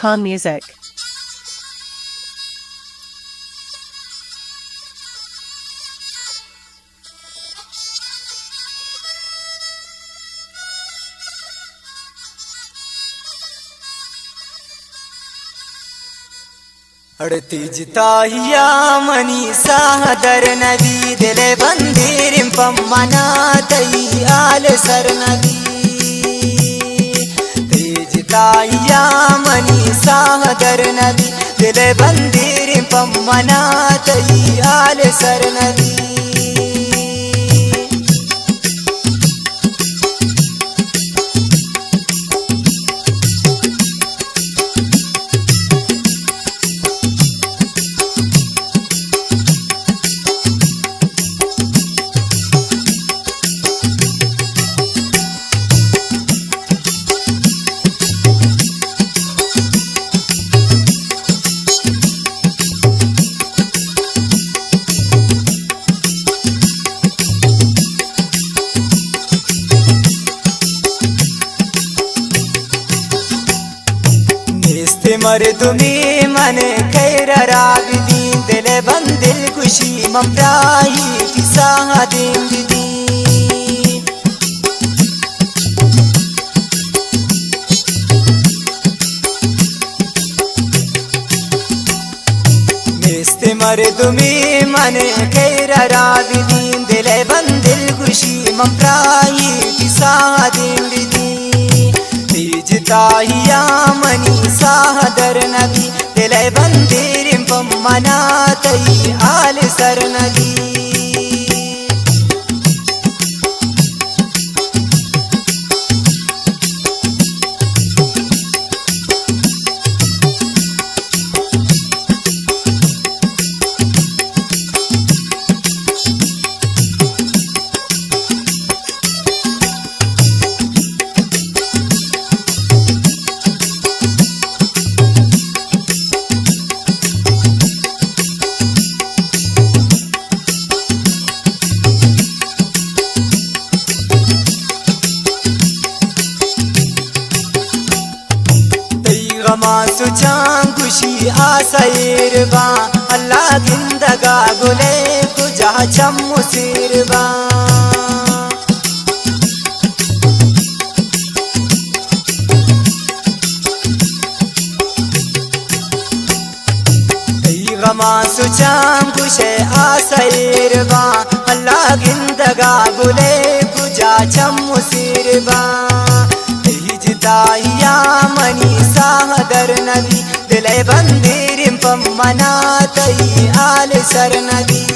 Calm Music. अड़तीज ताहिया money सादर नबी दिले बंदीरिम पम्मना तई आल सर नबी तीज ताहिया मनी सादर नबी दिले बंदीरिम पम्मना तई आल सर नबी मर्दुमी मन खैर राबिदीन दिल बंदिल खुशी ममराही किसा दिन दी मिस्ते मर्दुमी मन खैर राबिदीन दिल बंदिल खुशी ममराही किसा दिन दी ताहिया मनी सादर नबी दिले बंदीरिम पम्मना तई आल सर नबी सुचां खुशी आसैरबा अल्लाह जिंदगा गुले कुजा चम्मु सिरबा गमा सुचां खुशे आसैरबा अल्लाह जिंदगा गुले कुजा चम्मु सिरबा ताहिया मनी सादर नबी दिले बंदीरिम पम्मना तई आल सर नबी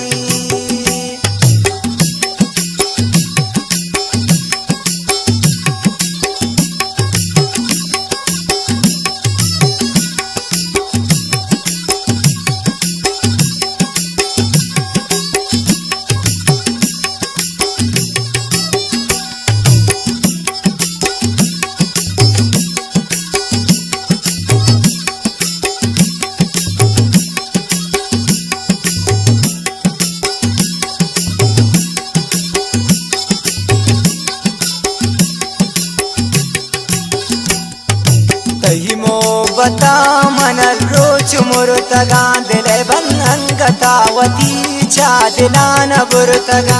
बता मन रोच मुरतगा दिले बंगतावती चा दिलान बुरतगा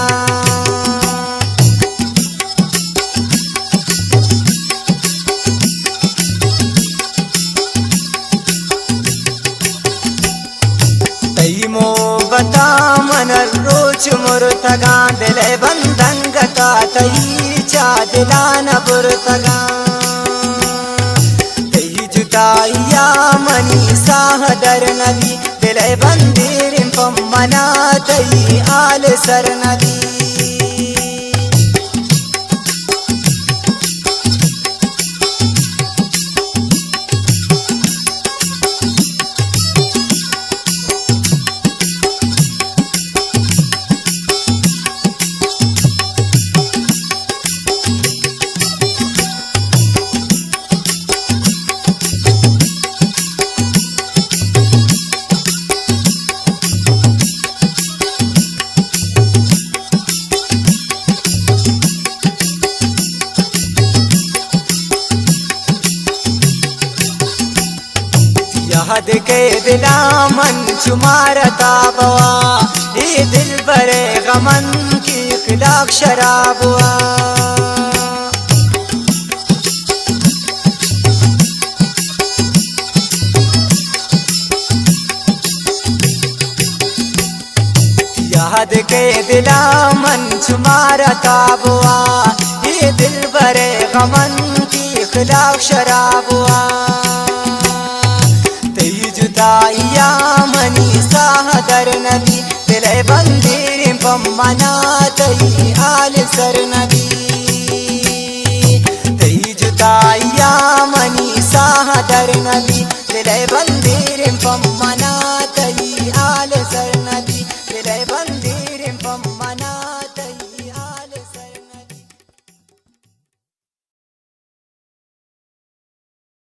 तईमो बता मन रोच मुरतगा दिले बंदंगता तई चा दिलान बुरतगा ताहिया मनी सादर नबी दिले बंदीरिम पम्मना तई आल सर नबी याद के दिला मन चुमारता बवा ये दिल बरे गमन की खिलाक शराबुआ याद के दिला मन चुमारता बुआ ये दिल बरे गमन की खिलाफ शराबुआ तेरी जुदाइया मनी साहदर नदी दिले बंदीर पम्मना तई आल सर नदी तेरी जुदाइया मनी साहदर नदी दिले बंदीर पम्मना